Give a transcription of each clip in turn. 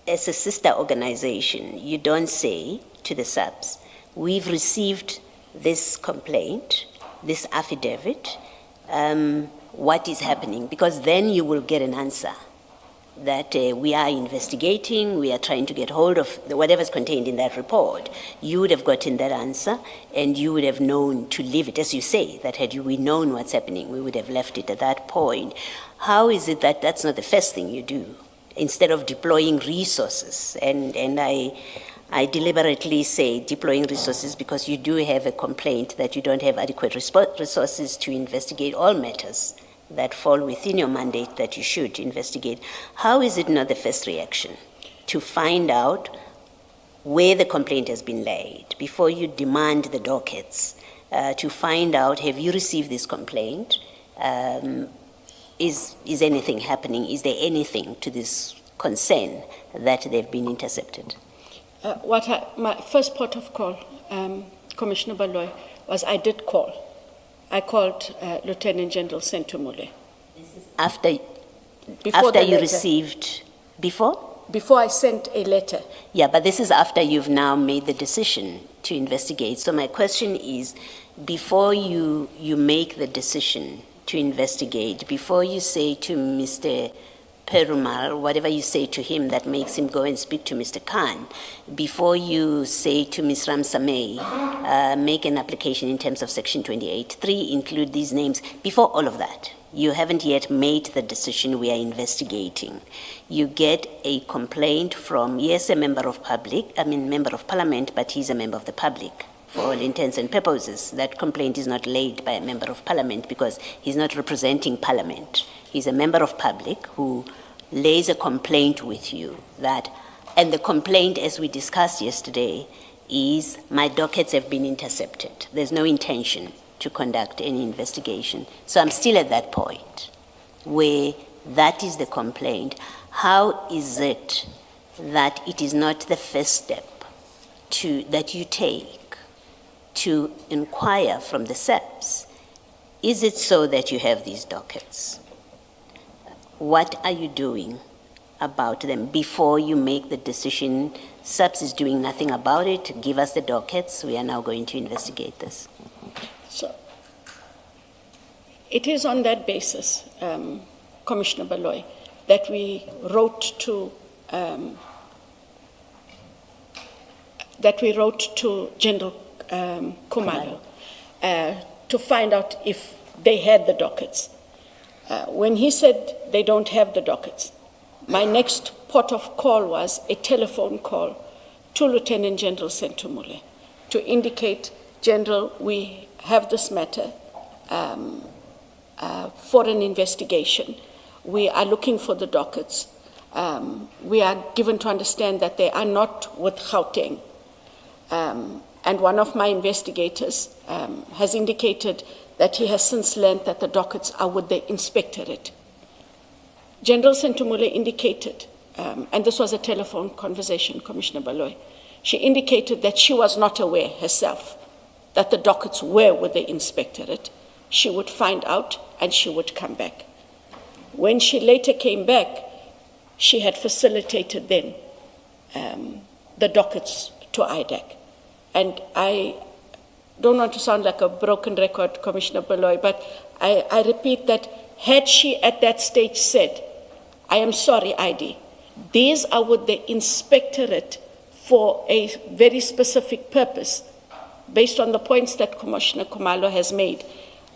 as a sister organization, you don't say to the SAPS, we've received this complaint, this affidavit, what is happening? Because then you will get an answer that we are investigating, we are trying to get hold of whatever's contained in that report. You would have gotten that answer, and you would have known to leave it, as you say, that had we known what's happening, we would have left it at that point. How is it that that's not the first thing you do, instead of deploying resources? And I deliberately say deploying resources because you do have a complaint that you don't have adequate resources to investigate all matters that fall within your mandate that you should investigate. How is it not the first reaction to find out where the complaint has been laid before you demand the dockets, to find out, have you received this complaint? Is anything happening? Is there anything to this concern that they've been intercepted? My first port of call, Commissioner Baloy, was I did call. I called Lieutenant General Sentumule. This is after you received, before? Before I sent a letter. Yeah, but this is after you've now made the decision to investigate. So my question is, before you make the decision to investigate, before you say to Mr. Perumal, whatever you say to him that makes him go and speak to Mr. Khan, before you say to Ms. Ramsamay, make an application in terms of Section 28.3, include these names, before all of that, you haven't yet made the decision we are investigating. You get a complaint from, yes, a member of parliament, but he's a member of the public. For all intents and purposes, that complaint is not laid by a member of parliament because he's not representing parliament. He's a member of public who lays a complaint with you that, and the complaint, as we discussed yesterday, is my dockets have been intercepted. There's no intention to conduct any investigation. So I'm still at that point where that is the complaint. How is it that it is not the first step that you take to inquire from the SAPS? Is it so that you have these dockets? What are you doing about them before you make the decision? SAPS is doing nothing about it. Give us the dockets. We are now going to investigate this. So it is on that basis, Commissioner Baloy, that we wrote to General Khumalo to find out if they had the dockets. When he said they don't have the dockets, my next port of call was a telephone call to Lieutenant General Sentumule to indicate, General, we have this matter for an investigation. We are looking for the dockets. We are given to understand that they are not with Gauteng. And one of my investigators has indicated that he has since learned that the dockets are with the inspectorate. General Sentumule indicated, and this was a telephone conversation, Commissioner Baloy, she indicated that she was not aware herself that the dockets were with the inspectorate. She would find out and she would come back. When she later came back, she had facilitated then the dockets to IDAC. And I don't want to sound like a broken record, Commissioner Baloy, but I repeat that had she at that stage said, I am sorry, ID, these are with the inspectorate for a very specific purpose, based on the points that Commissioner Khumalo has made,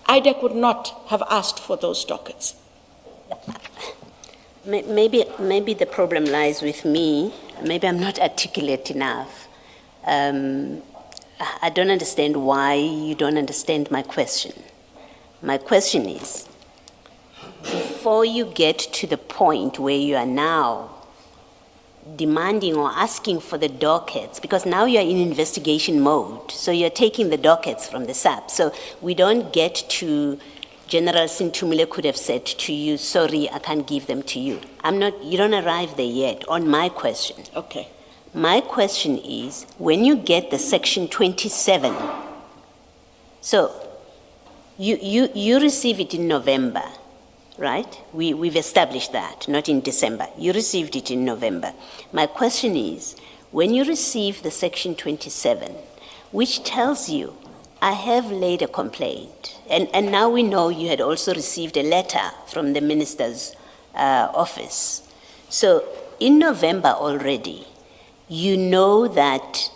IDAC would not have asked for those dockets. Maybe the problem lies with me. Maybe I'm not articulate enough. I don't understand why you don't understand my question. My question is, before you get to the point where you are now demanding or asking for the dockets, because now you're in investigation mode, so you're taking the dockets from the SAP. So we don't get to, General Sentumule could have said to you, sorry, I can't give them to you. You don't arrive there yet on my question. Okay. My question is, when you get the Section 27, so you receive it in November, right? We've established that, not in December. You received it in November. My question is, when you receive the Section 27, which tells you, I have laid a complaint, and now we know you had also received a letter from the minister's office. So in November already, you know that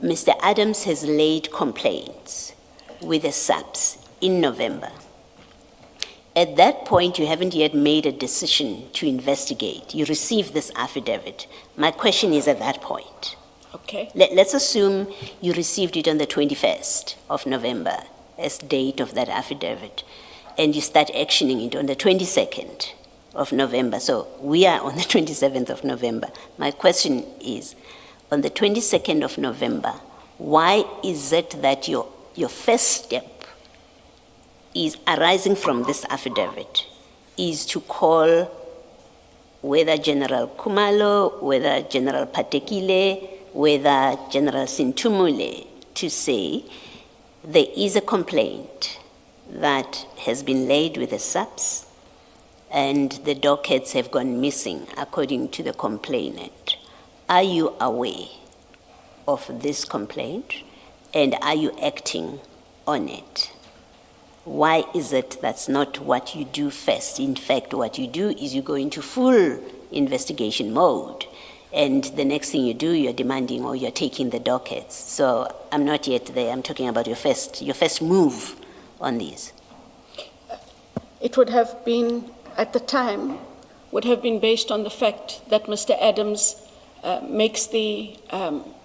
Mr. Adams has laid complaints with the SAPS in November. At that point, you haven't yet made a decision to investigate. You received this affidavit. My question is at that point. Okay. Let's assume you received it on the 21st of November as date of that affidavit, and you start actioning it on the 22nd of November. So we are on the 27th of November. My question is, on the 22nd of November, why is it that your first step is arising from this affidavit is to call whether General Kumalo, whether General Patekile, whether General Sintumule, to say there is a complaint that has been laid with the SAPS and the dockets have gone missing according to the complainant. Are you aware of this complaint and are you acting on it? Why is it that's not what you do first? In fact, what you do is you go into full investigation mode, and the next thing you do, you're demanding or you're taking the dockets. So I'm not yet there. I'm talking about your first move on these. It would have been, at the time, would have been based on the fact that Mr. Adams makes the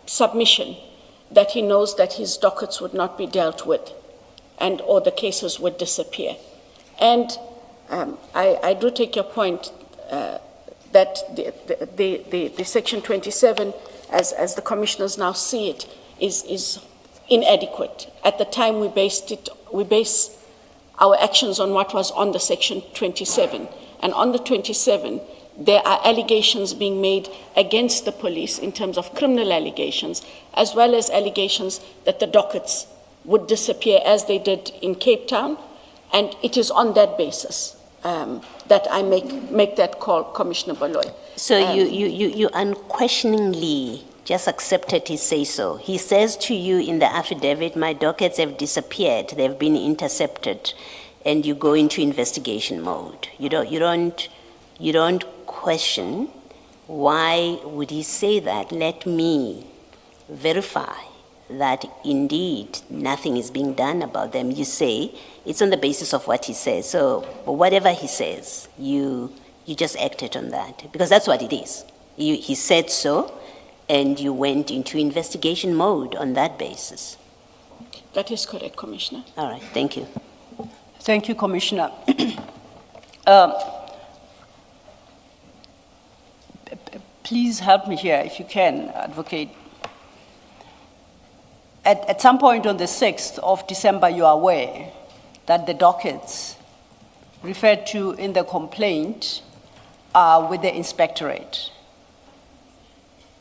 submission that he knows that his dockets would not be dealt with, and or the cases would disappear. And I do take your point that the Section 27, as the commissioners now see it, is inadequate. At the time we base our actions on what was on the Section 27. And on the 27, there are allegations being made against the police in terms of criminal allegations, as well as allegations that the dockets would disappear as they did in Cape Town, and it is on that basis that I make that call, Commissioner Baloyi. So you unquestioningly just accepted his say-so. He says to you in the affidavit, my dockets have disappeared, they've been intercepted, and you go into investigation mode. You don't question. Why would he say that? Let me verify that indeed nothing is being done about them. You say it's on the basis of what he says. So whatever he says, you just acted on that, because that's what it is. He said so, and you went into investigation mode on that basis. That is correct, Commissioner. All right, thank you. Thank you, Commissioner. Please help me here, if you can, Advocate. At some point on the 6th of December, you are aware that the dockets referred to in the complaint are with the inspectorate,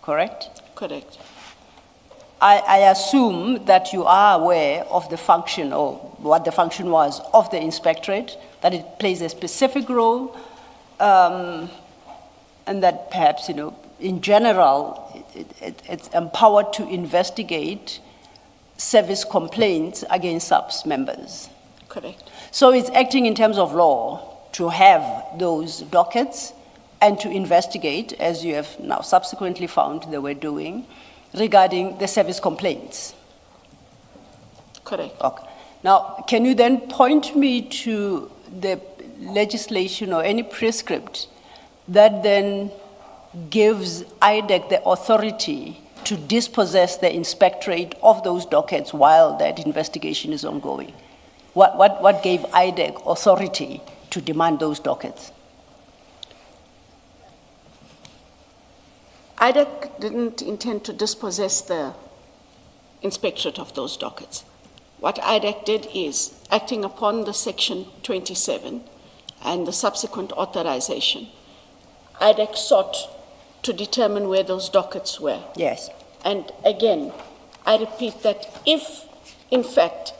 correct? Correct. I assume that you are aware of the function, or what the function was of the inspectorate, that it plays a specific role, and that perhaps, in general, it's empowered to investigate service complaints against SAPS members. Correct. So it's acting in terms of law to have those dockets and to investigate, as you have now subsequently found they were doing, regarding the service complaints. Correct. Okay. Now, can you then point me to the legislation or any prescript that then gives IDEC the authority to dispossess the inspectorate of those dockets while that investigation is ongoing? What gave IDEC authority to demand those dockets? IDEC didn't intend to dispossess the inspectorate of those dockets. What IDEC did is, acting upon the Section 27 and the subsequent authorization, IDEC sought to determine where those dockets were. Yes. And again, I repeat that if, in fact,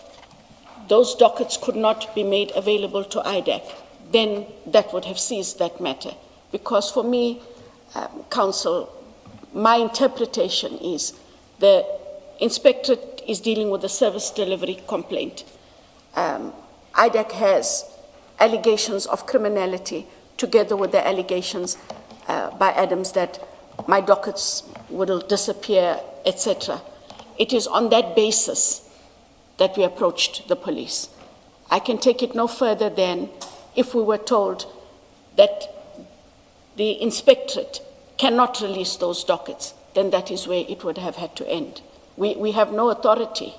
those dockets could not be made available to IDEC, then that would have ceased that matter. Because for me, Council, my interpretation is the inspectorate is dealing with a service delivery complaint. IDAC has allegations of criminality together with the allegations by Adams that my dockets will disappear, etc. It is on that basis that we approached the police. I can take it no further than if we were told that the inspectorate cannot release those dockets, then that is where it would have had to end. We have no authority,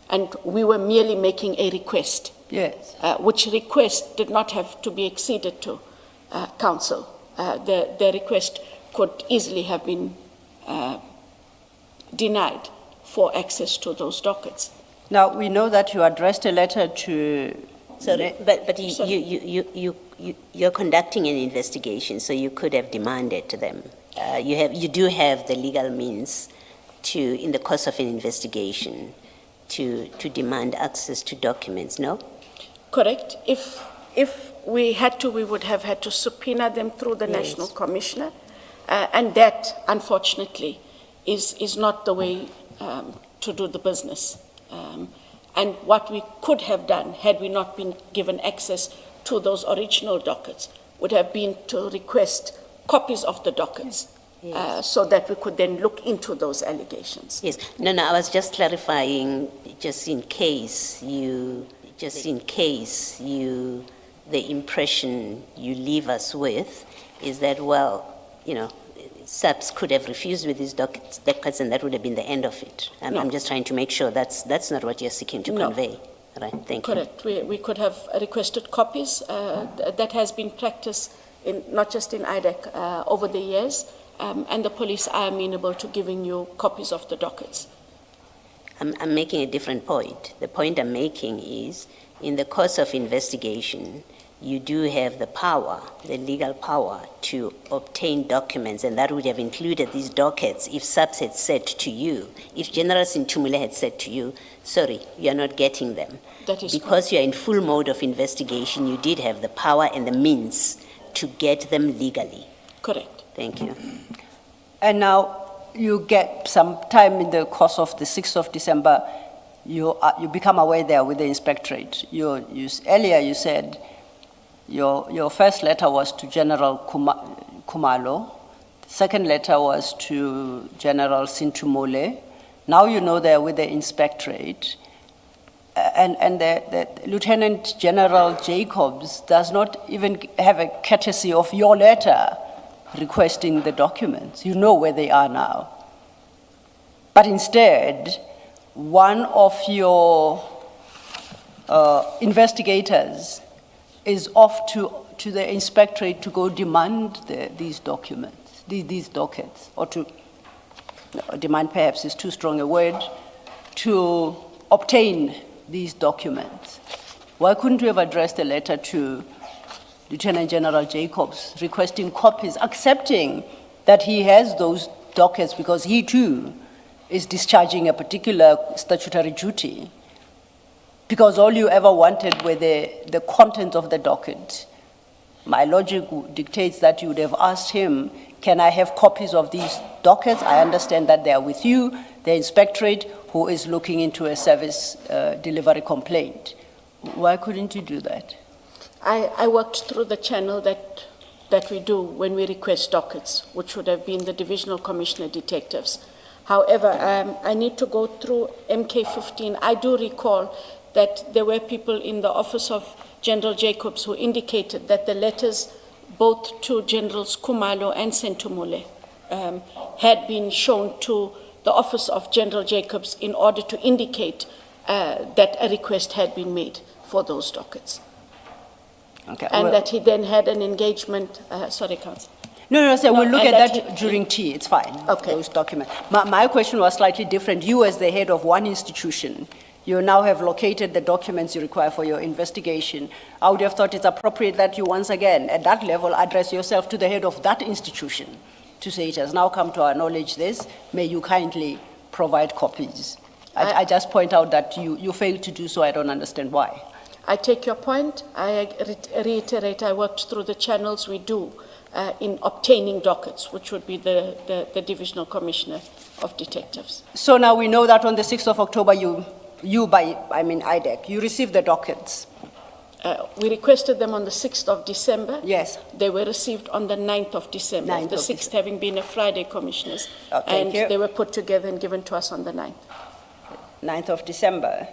and we were merely making a request. Yes. Which request did not have to be acceded to, Council. The request could easily have been denied for access to those dockets. Now, we know that you addressed a letter to... Sorry, but you're conducting an investigation, so you could have demanded to them. You do have the legal means to, in the course of an investigation, to demand access to documents, no? Correct. If we had to, we would have had to subpoena them through the Yes. National Commissioner, and that, unfortunately, is not the way to do the business. And what we could have done, had we not been given access to those original dockets, would have been to request copies of the dockets, Yes. so that we could then look into those allegations. Yes. No, I was just clarifying, just in case the impression you leave us with is that, well, SAPS could have refused with these dockets, and that would have been the end of it. No. I'm just trying to make sure that's not what you're seeking to No. convey. Right, thank you. Correct. We could have requested copies. That has been practiced not just in IDAC over the years, and the police are amenable to giving you copies of the dockets. I'm making a different point. The point I'm making is, in the course of investigation, you do have the power, the legal power, to obtain documents, and that would have included these dockets if SAPS had said to you, if General Sintumule had said to you, sorry, you're not getting them. That is because you're in full mode of investigation, you did have the power and the means to get them legally. Correct. Thank you. And now you get some time in the course of the 6th of December, you become aware there with the inspectorate. Earlier you said your first letter was to General Kumalo. The second letter was to General Sintumole. Now you know they're with the inspectorate. And the Lieutenant General Jacobs does not even have a courtesy of your letter requesting the documents. You know where they are now. But instead, one of your investigators is off to the inspectorate to go demand these documents, these dockets, or to, demand perhaps is too strong a word, to obtain these documents. Why couldn't you have addressed a letter to Lieutenant General Jacobs requesting copies, accepting that he has those dockets because he too is discharging a particular statutory duty? Because all you ever wanted were the content of the docket. My logic dictates that you would have asked him, can I have copies of these dockets? I understand that they are with you, the inspectorate, who is looking into a service delivery complaint. Why couldn't you do that? I worked through the channel that we do when we request dockets, which would have been the Divisional Commissioner Detectives. However, I need to go through MK15. I do recall that there were people in the office of General Jacobs who indicated that the letters both to Generals Kumalo and Sentumule had been shown to the office of General Jacobs in order to indicate that a request had been made for those dockets. Okay, And well, that he then had an engagement, sorry, Council. No, sir, we'll look and at that that during tea, it's fine. Okay. Those documents. My question was slightly different. You as the head of one institution, you now have located the documents you require for your investigation. I would have thought it's appropriate that you once again, at that level, address yourself to the head of that institution to say it has now come to our knowledge this, may you kindly provide copies. I just point out that you failed to do so, I don't understand why. I take your point. I reiterate, I worked through the channels we do in obtaining dockets, which would be the Divisional Commissioner of Detectives. So now we know that on the 6th of October, IDEC, you received the dockets. We requested them on the 6th of December. Yes. They were received on the 9th of December, 9th the of 6th having been a Friday, Commissioners. Oh, thank you. They were put together and given to us on the 9th. 9th of December.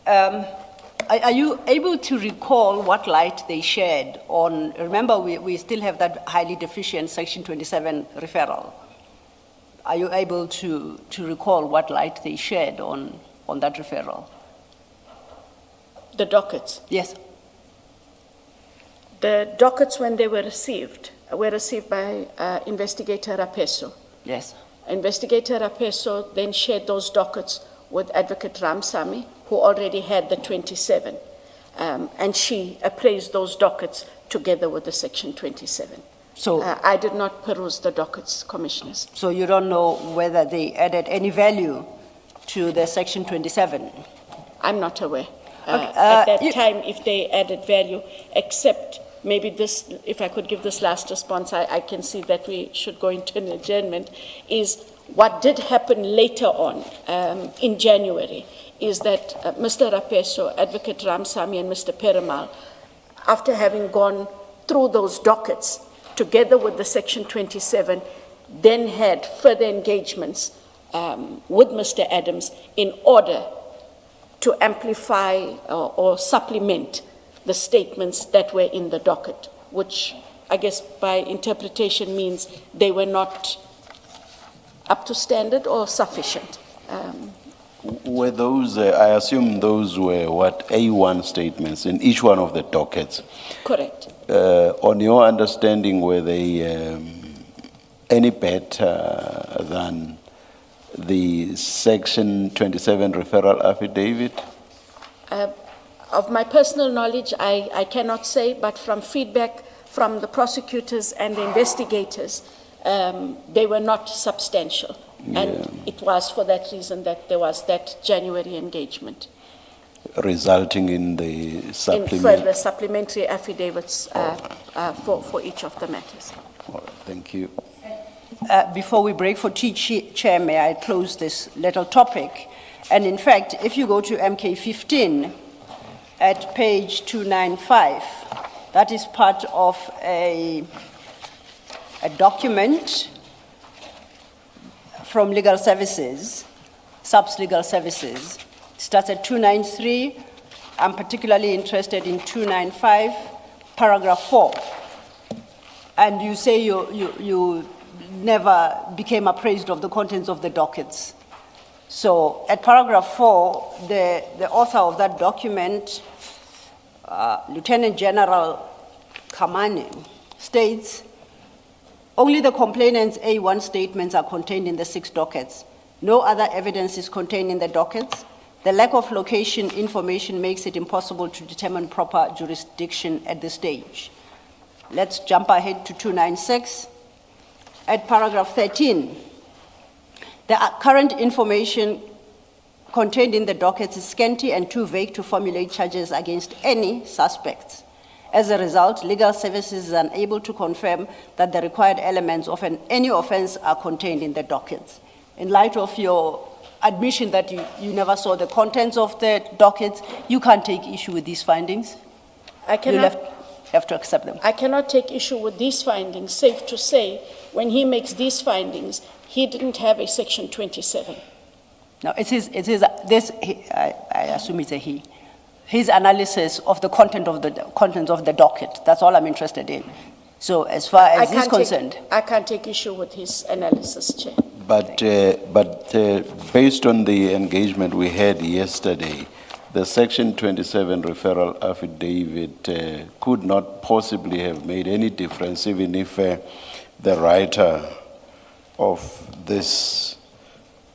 Are you able to recall what light they shed on, remember we still have that highly deficient Section 27 referral. Are you able to recall what light they shed on that referral? The dockets. Yes. The dockets, when they were received by Investigator Rapeso. Yes. Investigator Rapeso then shared those dockets with Advocate Ramsamy, who already had the 27. And she appraised those dockets together with the Section 27. So I did not peruse the dockets, Commissioners. So you don't know whether they added any value to the Section 27? I'm not aware. Okay, At that time, if they added value, except maybe this, if I could give this last response, I can see that we should go into an adjournment, is what did happen later on in January is that Mr. Rapeso, Advocate Ramsamy, and Mr. Perumal, after having gone through those dockets, together with the Section 27, then had further engagements with Mr. Adams in order to amplify or supplement the statements that were in the docket, which I guess by interpretation means they were not up to standard or sufficient. Were those, I assume those were what, A1 statements in each one of the dockets? Correct. On your understanding, were they any better than the Section 27 referral affidavit? Of my personal knowledge, I cannot say, but from feedback from the prosecutors and the investigators, they were not substantial. Yeah. And it was for that reason that there was that January engagement. Resulting in the In supplement? further supplementary affidavits for each of the matters. All right, thank you. Before we break for tea, Chair, may I close this little topic? And in fact, if you go to MK15 at page 295, that is part of a document from Legal Services, SAPS Legal Services. It starts at 293. I'm particularly interested in 295, paragraph 4. And you say you never became appraised of the contents of the dockets. So at paragraph 4, the author of that document, Lieutenant General Kamani, states, only the complainant's A1 statements are contained in the 6 dockets. No other evidence is contained in the dockets. The lack of location information makes it impossible to determine proper jurisdiction at this stage. Let's jump ahead to 296. At paragraph 13, the current information contained in the dockets is scanty and too vague to formulate charges against any suspects. As a result, Legal Services is unable to confirm that the required elements of any offense are contained in the dockets. In light of your admission that you never saw the contents of the dockets, you can't take issue with these findings? You have to accept them. I cannot take issue with these findings. Safe to say, when he makes these findings, he didn't have a Section 27. No, I assume it's a he. His analysis of the contents of the docket. That's all I'm interested in. So as far as he's concerned. I can't take issue with his analysis, Chair. But based on the engagement we had yesterday, the Section 27 referral affidavit could not possibly have made any difference, even if the writer of this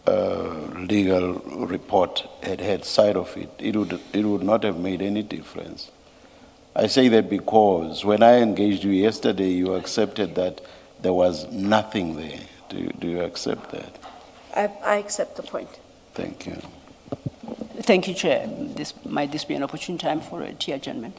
legal report had sight of it. It would not have made any difference. I say that because when I engaged you yesterday, you accepted that there was nothing there. Do you accept that? I accept the point. Thank you. Thank you, Chair. Might this be an opportune time for a tea adjournment?